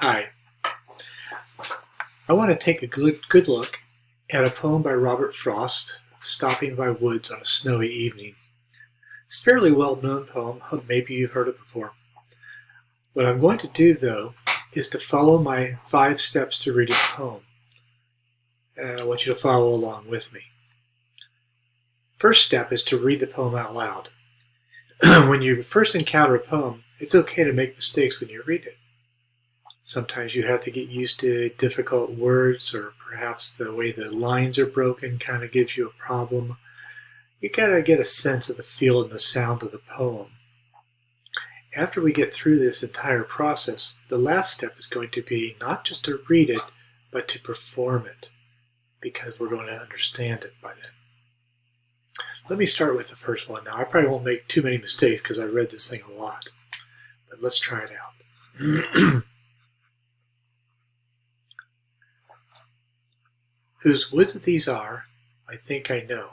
Hi, I want to take a good look at a poem by Robert Frost, Stopping by Woods on a Snowy Evening. It's a fairly well-known poem, maybe you've heard it before. What I'm going to do, though, is to follow my 5 steps to reading the poem. And I want you to follow along with me. First step is to read the poem out loud. When you first encounter a poem, it's okay to make mistakes when you read it. Sometimes you have to get used to difficult words, or perhaps the way the lines are broken kind of gives you a problem. You gotta get a sense of the feel and the sound of the poem. After we get through this entire process, the last step is going to be not just to read it, but to perform it, because we're going to understand it by then. Let me start with the first one. Now, I probably won't make too many mistakes because I read this thing a lot, but let's try it out. Whose woods these are, I think I know.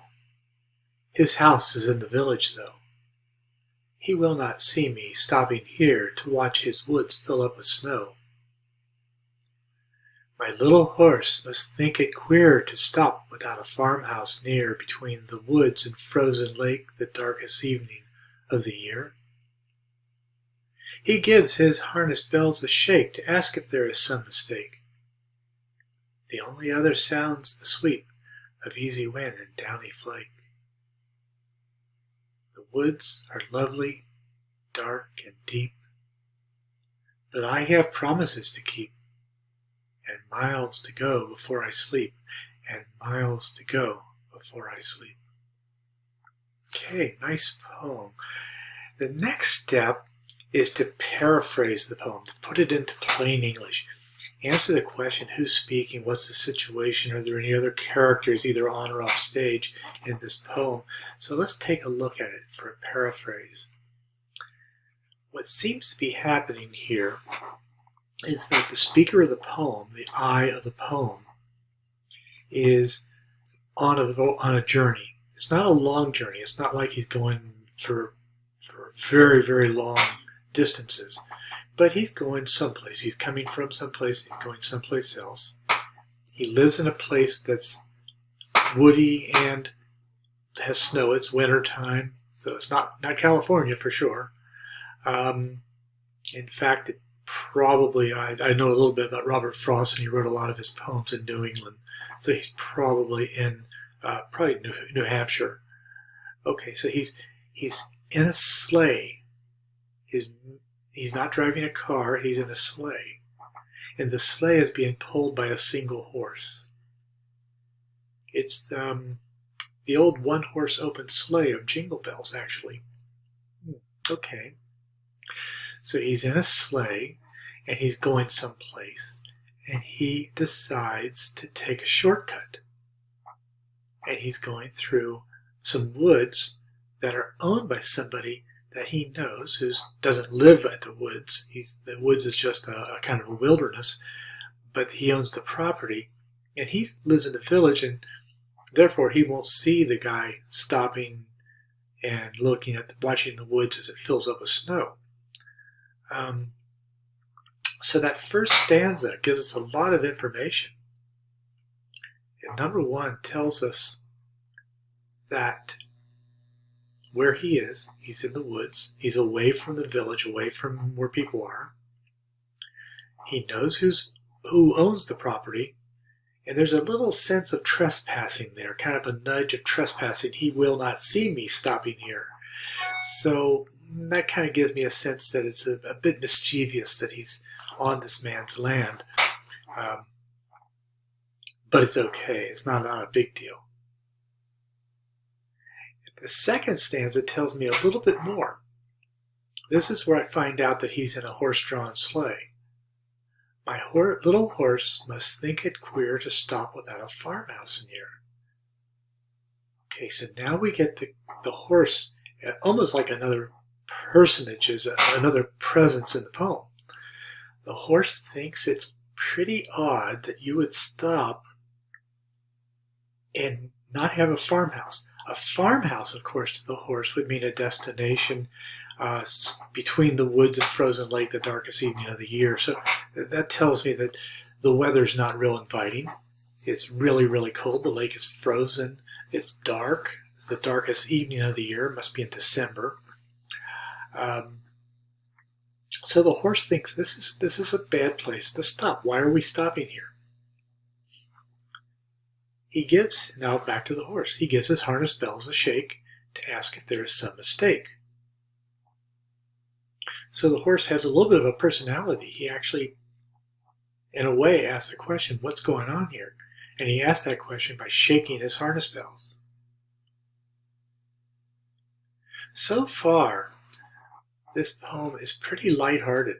His house is in the village, though. He will not see me stopping here to watch his woods fill up with snow. My little horse must think it queer to stop without a farmhouse near between the woods and frozen lake the darkest evening of the year. He gives his harnessed bells a shake to ask if there is some mistake. The only other sound's the sweep of easy wind and downy flake. The woods are lovely, dark and deep, but I have promises to keep, and miles to go before I sleep, and miles to go before I sleep. Okay, nice poem. The next step is to paraphrase the poem, to put it into plain English. Answer the question, who's speaking, what's the situation, are there any other characters either on or off stage in this poem? So let's take a look at it for a paraphrase. What seems to be happening here is that the speaker of the poem, the I of the poem, is on a journey. It's not a long journey. It's not like he's going for very, very long distances. But he's going someplace. He's coming from someplace. He's going someplace else. He lives in a place that's woody and has snow. It's winter time, so it's not California for sure. In fact, it probably I know a little bit about Robert Frost, and he wrote a lot of his poems in New England, so he's probably in New Hampshire. Okay, so he's in a sleigh. He's not driving a car, he's in a sleigh. And the sleigh is being pulled by a single horse. It's the old one-horse open sleigh of Jingle Bells, actually. Okay. So he's in a sleigh, and he's going someplace, and he decides to take a shortcut. And he's going through some woods that are owned by somebody that he knows, who doesn't live at the woods. The woods is just a kind of a wilderness, but he owns the property, and he lives in the village, and therefore he won't see the guy stopping and watching the woods as it fills up with snow. So that first stanza gives us a lot of information. And number 1 tells us that where he is, he's in the woods, he's away from the village, away from where people are. He knows who owns the property, and there's a little sense of trespassing there, kind of a nudge of trespassing. He will not see me stopping here. So that kind of gives me a sense that it's a bit mischievous that he's on this man's land. But it's okay. It's not a big deal. The second stanza tells me a little bit more. This is where I find out that he's in a horse-drawn sleigh. My little horse must think it queer to stop without a farmhouse near. Okay, so now we get the horse almost like another personage, another presence in the poem. The horse thinks it's pretty odd that you would stop and not have a farmhouse. A farmhouse, of course, to the horse would mean a destination, between the woods and frozen lake, the darkest evening of the year. So that tells me that the weather's not real inviting. It's really, really cold. The lake is frozen. It's dark. It's the darkest evening of the year. It must be in December. So the horse thinks this is a bad place to stop. Why are we stopping here? He gives, now back to the horse, he gives his harness bells a shake to ask if there is some mistake. So the horse has a little bit of a personality. He actually, in a way, asks the question, what's going on here? And he asks that question by shaking his harness bells. So far, this poem is pretty lighthearted.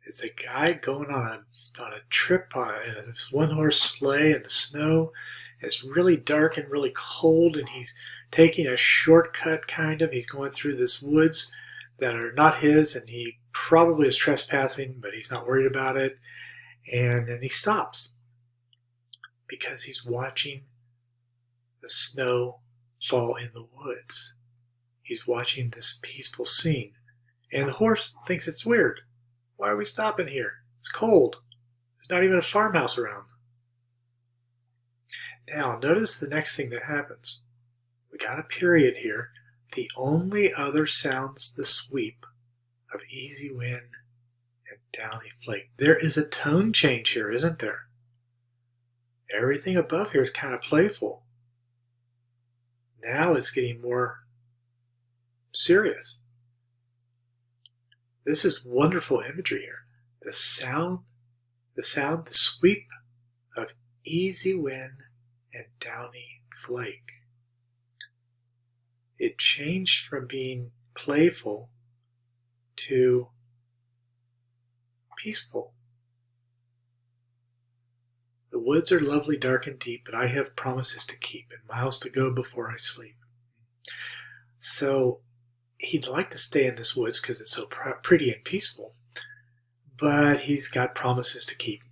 It's a guy going on a trip in a one-horse sleigh in the snow. It's really dark and really cold, and he's taking a shortcut, kind of. He's going through this woods that are not his, and he probably is trespassing, but he's not worried about it. And then he stops because he's watching the snow fall in the woods. He's watching this peaceful scene. And the horse thinks it's weird. Why are we stopping here? It's cold. There's not even a farmhouse around. Now, notice the next thing that happens. We got a period here. The only other sounds the sweep of easy wind and downy flake. There is a tone change here, isn't there? Everything above here is kind of playful. Now it's getting more serious. This is wonderful imagery here. The sweep of easy wind and downy flake. It changed from being playful to peaceful. The woods are lovely, dark, and deep, but I have promises to keep and miles to go before I sleep. So he'd like to stay in this woods because it's so pretty and peaceful, but he's got promises to keep.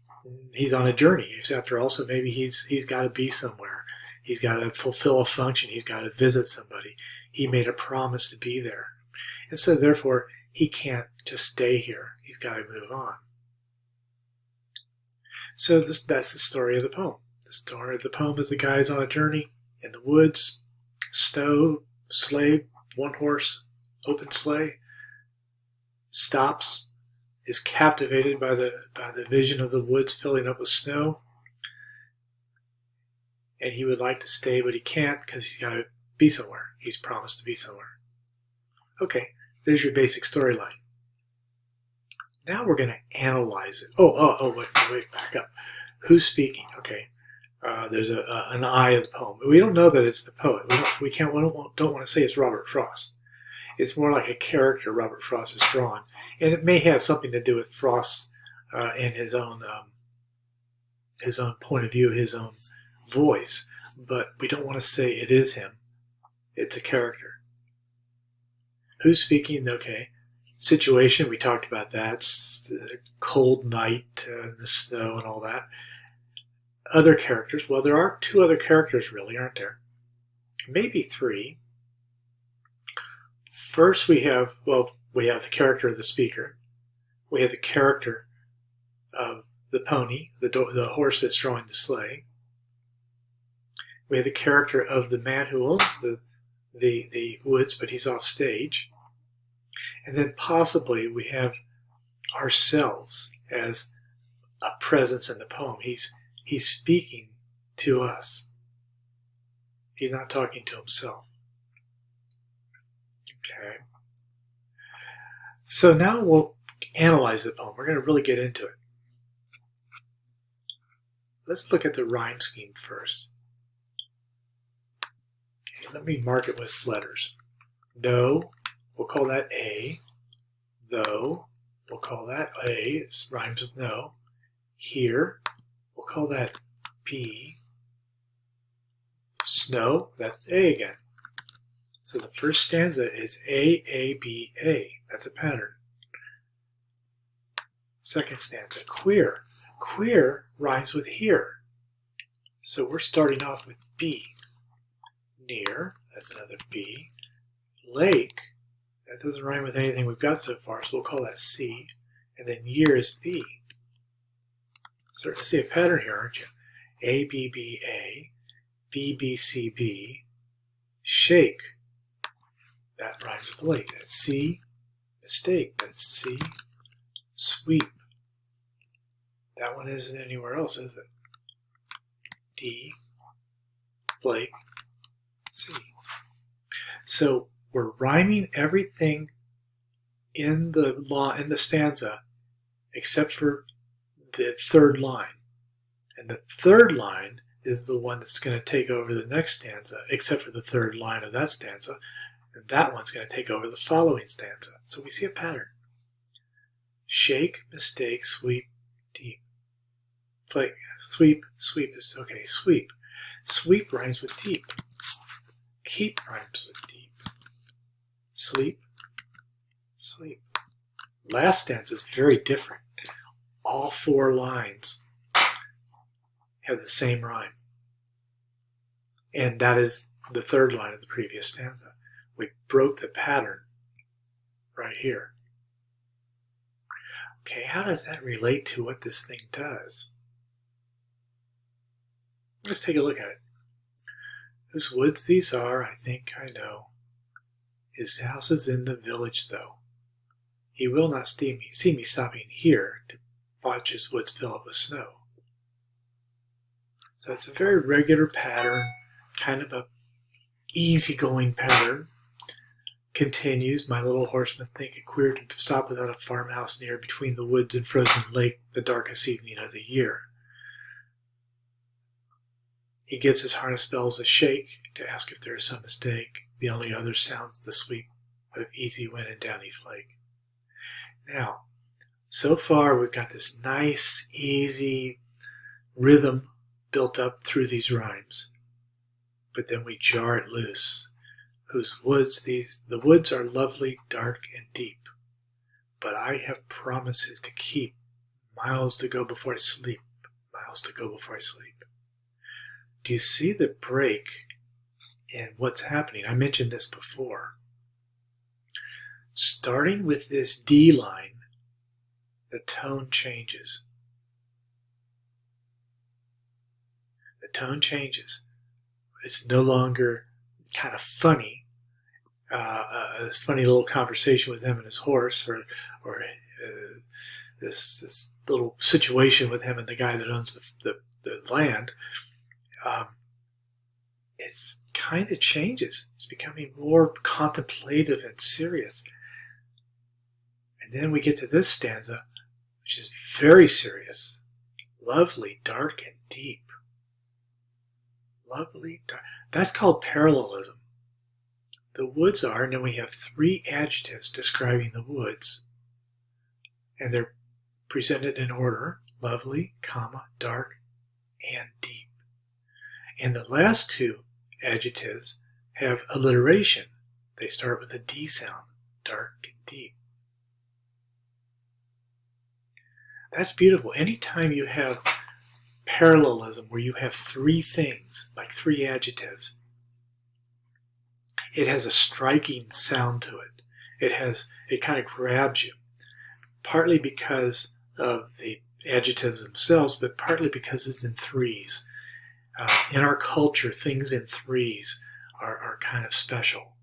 He's on a journey. After all, so maybe he's got to be somewhere. He's got to fulfill a function. He's got to visit somebody. He made a promise to be there. And so therefore, he can't just stay here. He's got to move on. So that's the story of the poem. The story of the poem is the guy's on a journey in the woods, snow, sleigh, one horse, open sleigh, stops, is captivated by the vision of the woods filling up with snow, and he would like to stay, but he can't because he's got to be somewhere. He's promised to be somewhere. Okay, there's your basic storyline. Now we're going to analyze it. Wait, back up. Who's speaking? Okay, there's an I of the poem. We don't know that it's the poet. We don't want to say it's Robert Frost. It's more like a character Robert Frost has drawn, and it may have something to do with Frost and his own point of view, his own voice. But we don't want to say it is him. It's a character. Who's speaking? Okay. Situation, we talked about that. It's a cold night, the snow and all that. Other characters. Well, there are two other characters, really, aren't there? Maybe three. First, we have the character of the speaker. We have the character of the pony, the horse that's drawing the sleigh. We have the character of the man who owns the woods, but he's off stage. And then possibly we have ourselves as a presence in the poem. He's speaking to us. He's not talking to himself. Okay. So now we'll analyze the poem. We're going to really get into it. Let's look at the rhyme scheme first. Okay, let me mark it with letters. No, we'll call that A. Though, we'll call that A. It rhymes with no. Here, we'll call that B. Snow, that's A again. So the first stanza is A, A, B, A. That's a pattern. Second stanza, queer. Queer rhymes with here. So we're starting off with B. Near, that's another B. Lake, That doesn't rhyme with anything we've got so far, so we'll call that C. And then year is B. Starting to see a pattern here, aren't you? A, B, B, A, B, B, C, B, shake. That rhymes with lake. That's C, mistake. That's C, sweep. That one isn't anywhere else, is it? D, flake, C. So we're rhyming everything in the stanza except for the third line. And the third line is the one that's going to take over the next stanza, except for the third line of that stanza. And that one's going to take over the following stanza. So we see a pattern. Shake, mistake, sweep, deep. Flake, sweep, sweep is okay, sweep. Sweep rhymes with deep. Keep rhymes with deep. Sleep, sleep. Last stanza is very different. All 4 lines have the same rhyme. And that is the third line of the previous stanza. We broke the pattern right here. Okay, how does that relate to what this thing does? Let's take a look at it. Whose woods these are, I think I know. His house is in the village, though. He will not see me stopping here to watch his woods fill up with snow. So it's a very regular pattern, kind of a easygoing pattern. Continues, my little horseman think it queer to stop without a farmhouse near, between the woods and frozen lake, the darkest evening of the year. He gives his harness bells a shake to ask if there is some mistake. The only other sounds the sweep of easy wind and downy flake. Now, so far we've got this nice, easy rhythm built up through these rhymes. But then we jar it loose. Whose woods the woods are lovely, dark, and deep. But I have promises to keep, miles to go before I sleep, miles to go before I sleep. Do you see the break in what's happening? I mentioned this before. Starting with this D line, the tone changes. The tone changes. It's no longer kind of funny, this funny little conversation with him and his horse, or this little situation with him and the guy that owns the land. It's kind of changes. It's becoming more contemplative and serious. And then we get to this stanza, which is very serious. Lovely, dark, and deep. Lovely, dark. That's called parallelism. The woods are, and then we have 3 adjectives describing the woods. And they're presented in order: lovely, comma, dark, and deep. And the last 2 adjectives have alliteration. They start with a D sound, dark and deep. That's beautiful. Anytime you have parallelism where you have 3 things, like 3 adjectives, it has a striking sound to it. It kind of grabs you, partly because of the adjectives themselves, but partly because it's in 3s. In our culture, things in 3s are kind of special,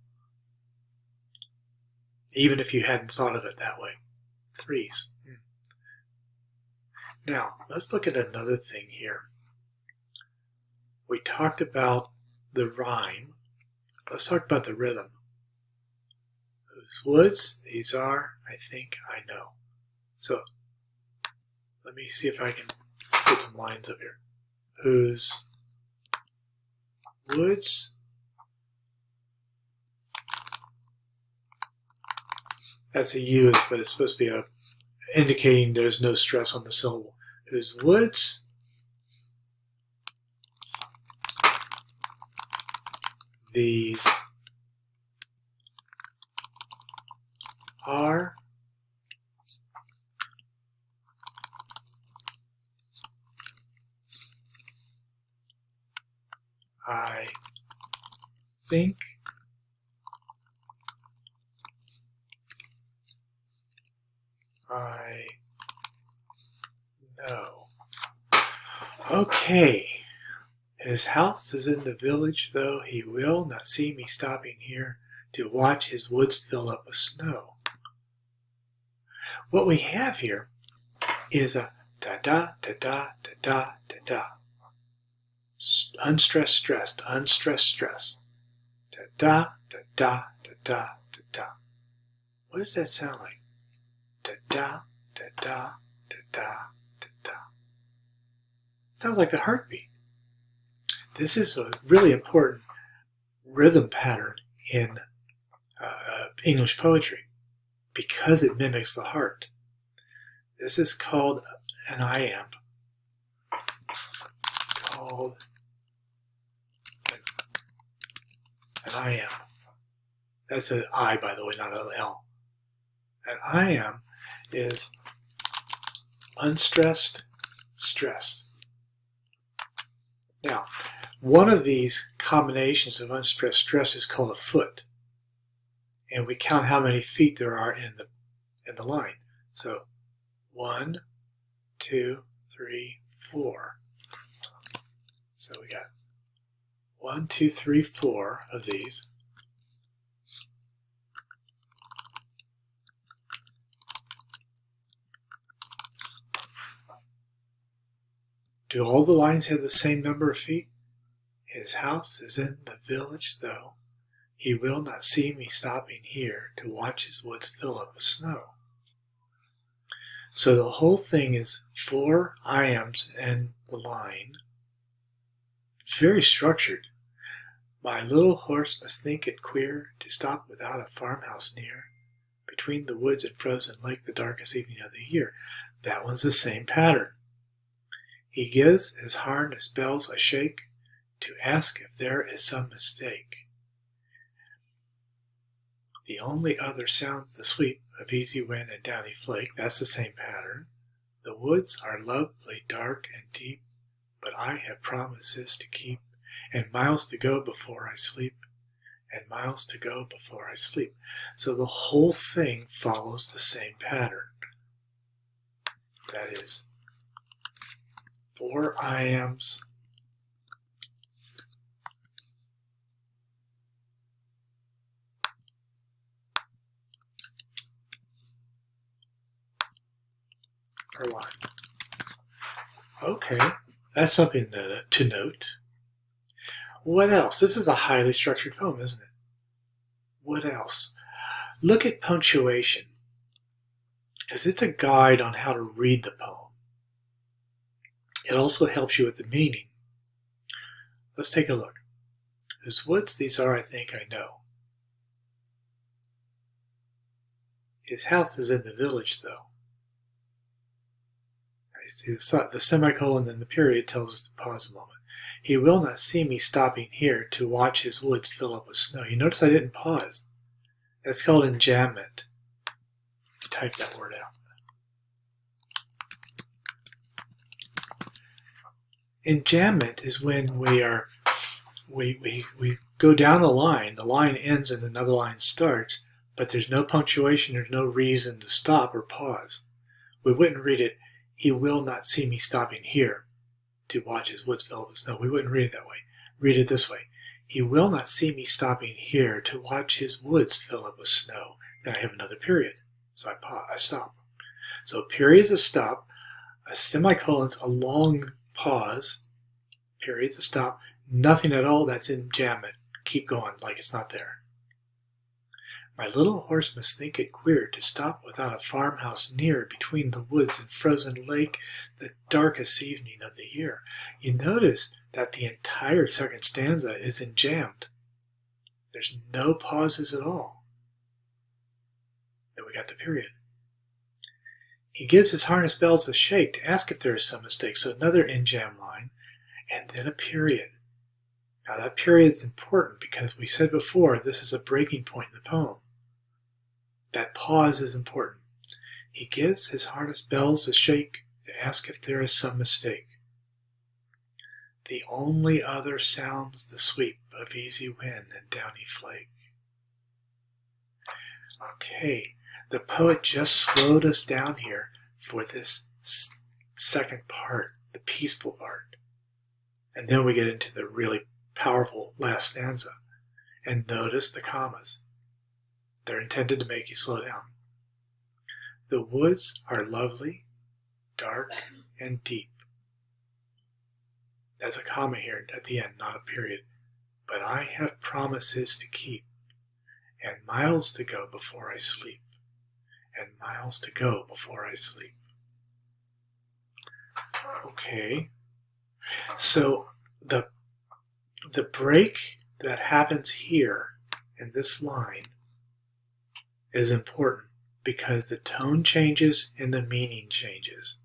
even if you hadn't thought of it that way. 3s. Now, let's look at another thing here. We talked about the rhyme. Let's talk about the rhythm. Whose woods these are, I think I know. So, let me see if I can put some lines up here. Whose woods, that's a U, but it's supposed to be indicating there's no stress on the syllable. Whose woods these are, I think Okay. His house is in the village, though he will not see me stopping here to watch his woods fill up with snow. What we have here is a da-da, da-da, da-da, da-da. Unstressed, stressed, unstressed, stressed. Da-da, da-da, da-da, da-da. What does that sound like? Da-da, da-da, da-da, da-da. Sounds like a heartbeat. This is a really important rhythm pattern in English poetry because it mimics the heart. This is called an iamb. Called an iamb. That's an I, by the way, not an L. An iamb is unstressed, stressed. Now, one of these combinations of unstressed stress is called a foot, and we count how many feet there are in the line. So 1, 2, 3, 4. So we got 1, 2, 3, 4 of these. Do all the lines have the same number of feet? His house is in the village, though he will not see me stopping here to watch his woods fill up with snow. So the whole thing is 4 iambs in the line. Very structured. My little horse must think it queer to stop without a farmhouse near, between the woods and frozen lake, the darkest evening of the year. That one's the same pattern. He gives his harness bells a shake to ask if there is some mistake. The only other sounds the sweep of easy wind and downy flake. That's the same pattern. The woods are lovely, dark and deep, but I have promises to keep, and miles to go before I sleep, and miles to go before I sleep. So the whole thing follows the same pattern. That is 4 iambs per line. Okay, that's something to note. What else? This is a highly structured poem, isn't it? What else? Look at punctuation, because it's a guide on how to read the poem. It also helps you with the meaning. Let's take a look. Whose woods these are, I think I know. His house is in the village, though. I see the semicolon and the period tells us to pause a moment. He will not see me stopping here to watch his woods fill up with snow. You notice I didn't pause. That's called enjambment. Type that word out. Enjambment is when we go down the line ends and another line starts, but there's no punctuation, there's no reason to stop or pause. We wouldn't read it, he will not see me stopping here to watch his woods fill up with snow. We wouldn't read it that way. Read it this way. He will not see me stopping here to watch his woods fill up with snow. Then I have another period. So I stop. So a period's a stop, a semicolon's a long pause, period's a stop, nothing at all, that's enjambment. Keep going like it's not there. My little horse must think it queer to stop without a farmhouse near, between the woods and frozen lake, the darkest evening of the year. You notice that the entire second stanza is enjambed. There's no pauses at all. Then we got the period. He gives his harness bells a shake to ask if there is some mistake. So another enjambed line, and then a period. Now that period is important because we said before this is a breaking point in the poem. That pause is important. He gives his harness bells a shake to ask if there is some mistake. The only other sounds the sweep of easy wind and downy flake. Okay, the poet just slowed us down here for this second part, the peaceful part. And then we get into the really powerful last stanza. And notice the commas. They're intended to make you slow down. The woods are lovely, dark, and deep. That's a comma here at the end, not a period. But I have promises to keep, and miles to go before I sleep, and miles to go before I sleep. Okay, so the break that happens here in this line is important because the tone changes and the meaning changes.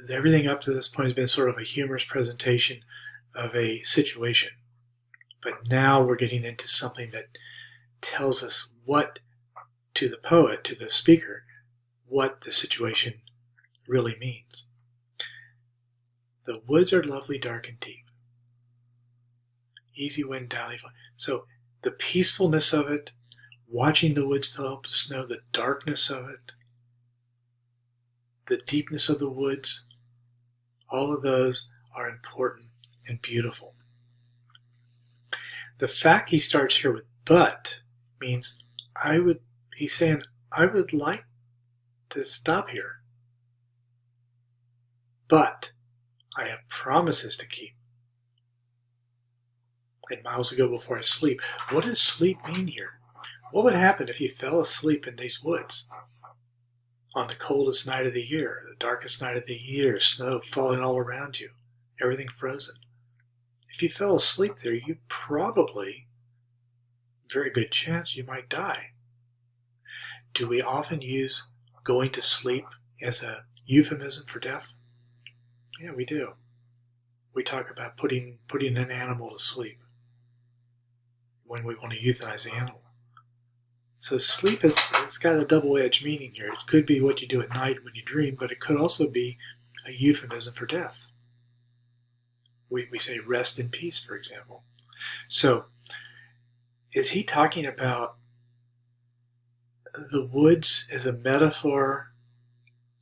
Everything up to this point has been sort of a humorous presentation of a situation. But now we're getting into something that tells us what, to the poet, to the speaker, what the situation really means. The woods are lovely, dark, and deep. Easy wind, downy fly. So the peacefulness of it, watching the woods fill up with snow, the darkness of it, the deepness of the woods, all of those are important and beautiful. The fact he starts here with but means he's saying, I would like to stop here, but I have promises to keep. And miles to go before I sleep. What does sleep mean here? What would happen if you fell asleep in these woods on the coldest night of the year, the darkest night of the year, snow falling all around you, everything frozen? If you fell asleep there, you probably, very good chance, you might die. Do we often use going to sleep as a euphemism for death? Yeah, we do. We talk about putting an animal to sleep when we want to euthanize the animal. So sleep it's got a double-edged meaning here. It could be what you do at night when you dream, but it could also be a euphemism for death. We say rest in peace, for example. So is he talking about the woods as a metaphor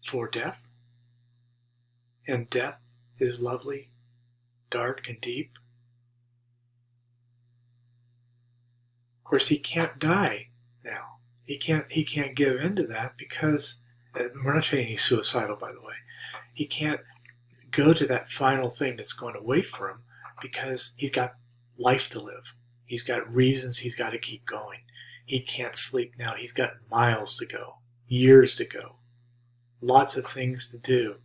for death? And death is lovely, dark, and deep? Of course, he can't die now. He can't give in to that because we're not saying he's suicidal, by the way. He can't go to that final thing that's going to wait for him because he's got life to live. He's got reasons he's got to keep going. He can't sleep now. He's got miles to go, years to go, lots of things to do.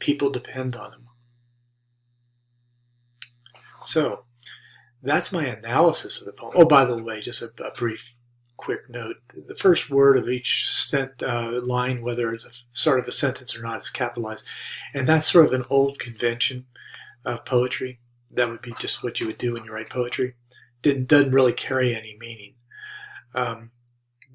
People depend on him. So that's my analysis of the poem. Oh, by the way, just a brief, quick note. The first word of each line, whether it's a start of a sentence or not, is capitalized. And that's sort of an old convention of poetry. That would be just what you would do when you write poetry. Doesn't really carry any meaning.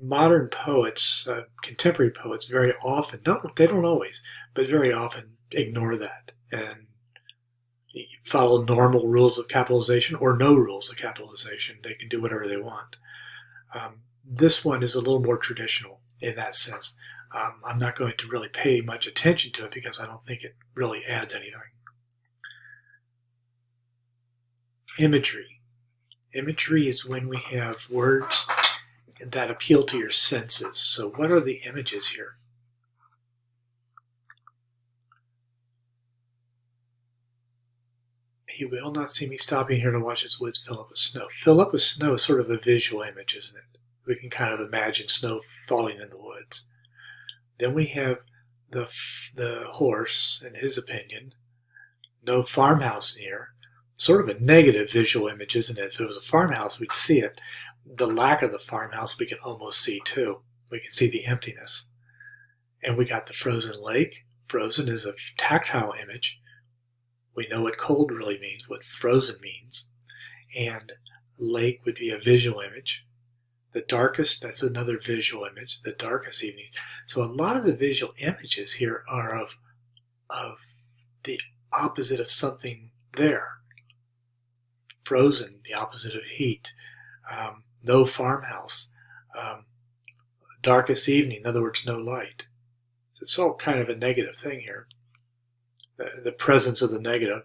Modern poets, contemporary poets, very often, they don't always, but very often ignore that and follow normal rules of capitalization or no rules of capitalization. They can do whatever they want. This one is a little more traditional in that sense. I'm not going to really pay much attention to it because I don't think it really adds anything. Imagery. Imagery is when we have words that appeal to your senses. So what are the images here? He will not see me stopping here to watch his woods fill up with snow. Fill up with snow is sort of a visual image, isn't it? We can kind of imagine snow falling in the woods. Then we have the horse, in his opinion, no farmhouse near. Sort of a negative visual image, isn't it? If it was a farmhouse, we'd see it. The lack of the farmhouse we can almost see too. We can see the emptiness. And we got the frozen lake. Frozen is a tactile image. We know what cold really means, what frozen means. And lake would be a visual image. The darkest, that's another visual image, the darkest evening. So a lot of the visual images here are of the opposite of something there. Frozen, the opposite of heat. No farmhouse. Darkest evening, in other words, no light. So it's all kind of a negative thing here. the presence of the negative.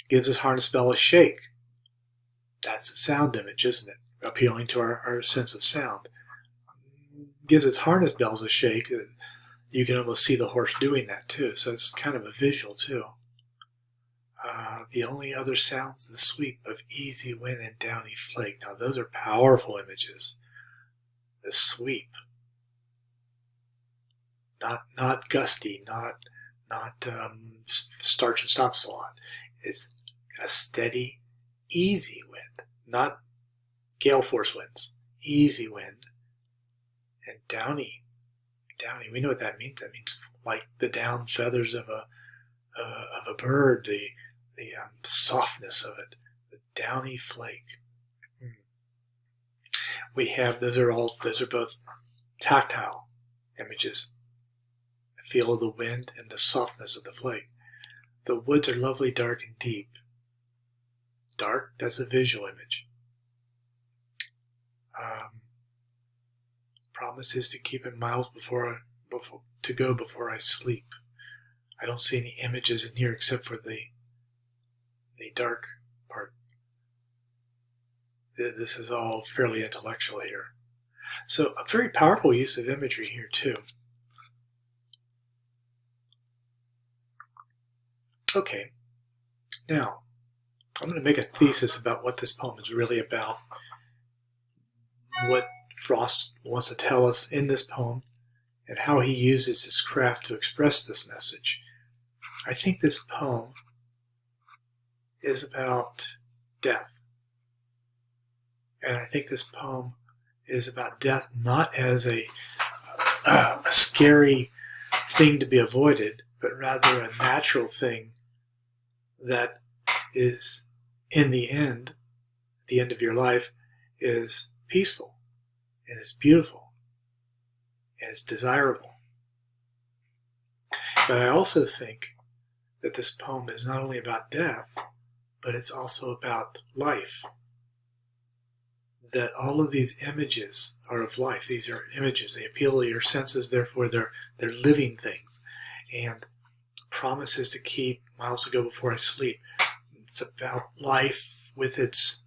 Gives his harness bell a shake. That's a sound image, isn't it? Appealing to our sense of sound. Gives its harness bells a shake. You can almost see the horse doing that too, so it's kind of a visual too. The only other sounds the sweep of easy wind and downy flake. Now those are powerful images. The sweep, not gusty, not starch and stop slot. It's a steady, easy wind, not gale force winds. Easy wind and downy. Downy. We know what that means. That means like the down feathers of a bird. The softness of it, the downy flake. We have those are both tactile images. The feel of the wind and the softness of the flake. The woods are lovely, dark, and deep. Dark, that's a visual image. Promise is to keep it miles before I sleep. I don't see any images in here except for the dark part. This is all fairly intellectual here. So a very powerful use of imagery here too. Okay, now I'm going to make a thesis about what this poem is really about, what Frost wants to tell us in this poem, and how he uses his craft to express this message. I think this poem is about death. And I think this poem is about death not as a scary thing to be avoided, but rather a natural thing that is, in the end, at the end of your life, is peaceful and is beautiful and is desirable. But I also think that this poem is not only about death, but it's also about life. That all of these images are of life. These are images. They appeal to your senses, therefore they're living things. And promises to keep, miles to go before I sleep. It's about life with its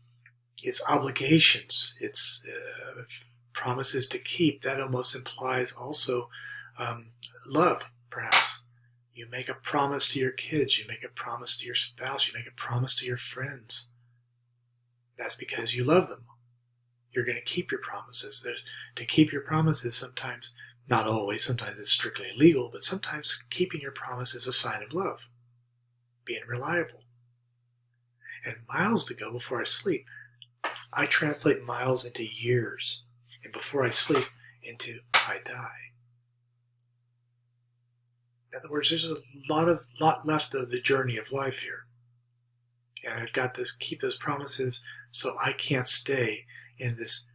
obligations, its promises to keep. That almost implies also love, perhaps. You make a promise to your kids. You make a promise to your spouse. You make a promise to your friends. That's because you love them. You're going to keep your promises. To keep your promises, sometimes, not always, sometimes it's strictly illegal, but sometimes keeping your promise is a sign of love, being reliable. And miles to go before I sleep, I translate miles into years, and before I sleep into I die. In other words, there's a lot left of the journey of life here. And I've got to keep those promises so I can't stay in this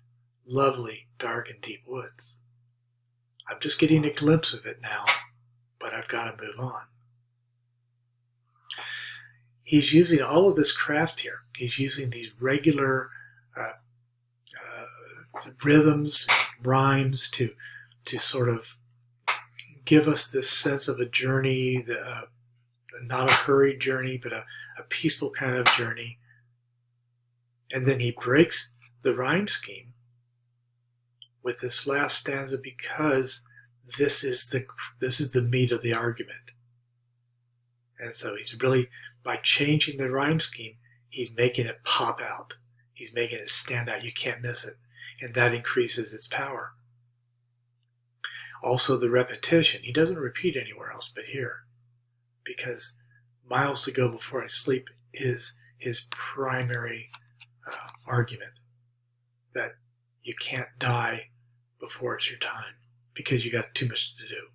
lovely, dark, and deep woods. I'm just getting a glimpse of it now, but I've got to move on. He's using all of this craft here. He's using these regular rhythms, rhymes to sort of give us this sense of a journey, not a hurried journey, but a peaceful kind of journey. And then he breaks the rhyme scheme with this last stanza because this is the meat of the argument. And so he's really, by changing the rhyme scheme, he's making it pop out. He's making it stand out. You can't miss it. And that increases its power. Also the repetition. He doesn't repeat anywhere else but here. Because miles to go before I sleep is his primary argument. That you can't die before it's your time because you got too much to do.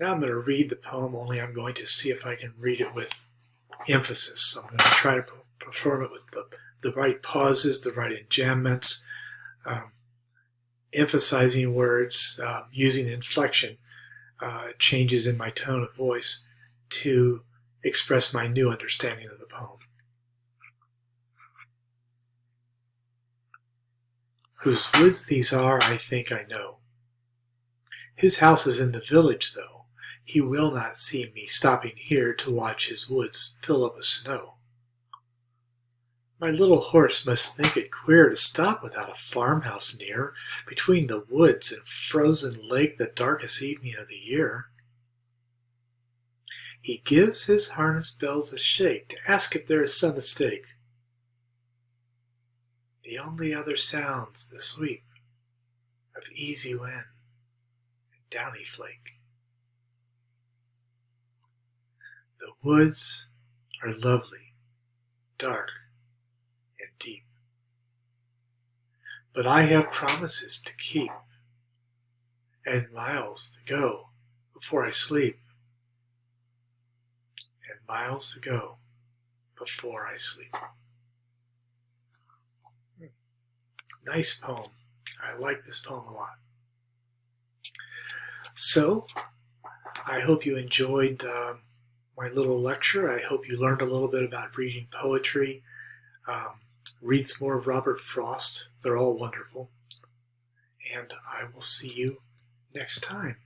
Now I'm going to read the poem, only I'm going to see if I can read it with emphasis. So I'm going to try to perform it with the right pauses, the right enjambments, emphasizing words, using inflection, changes in my tone of voice to express my new understanding of the poem. Whose woods these are, I think I know. His house is in the village, though. He will not see me stopping here to watch his woods fill up with snow. My little horse must think it queer to stop without a farmhouse near, between the woods and frozen lake the darkest evening of the year. He gives his harness bells a shake to ask if there is some mistake. The only other sounds the sweep of easy wind and downy flake. The woods are lovely, dark, and deep, but I have promises to keep, and miles to go before I sleep, and miles to go before I sleep. Nice poem. I like this poem a lot. So, I hope you enjoyed my little lecture. I hope you learned a little bit about reading poetry. Read some more of Robert Frost. They're all wonderful. And I will see you next time.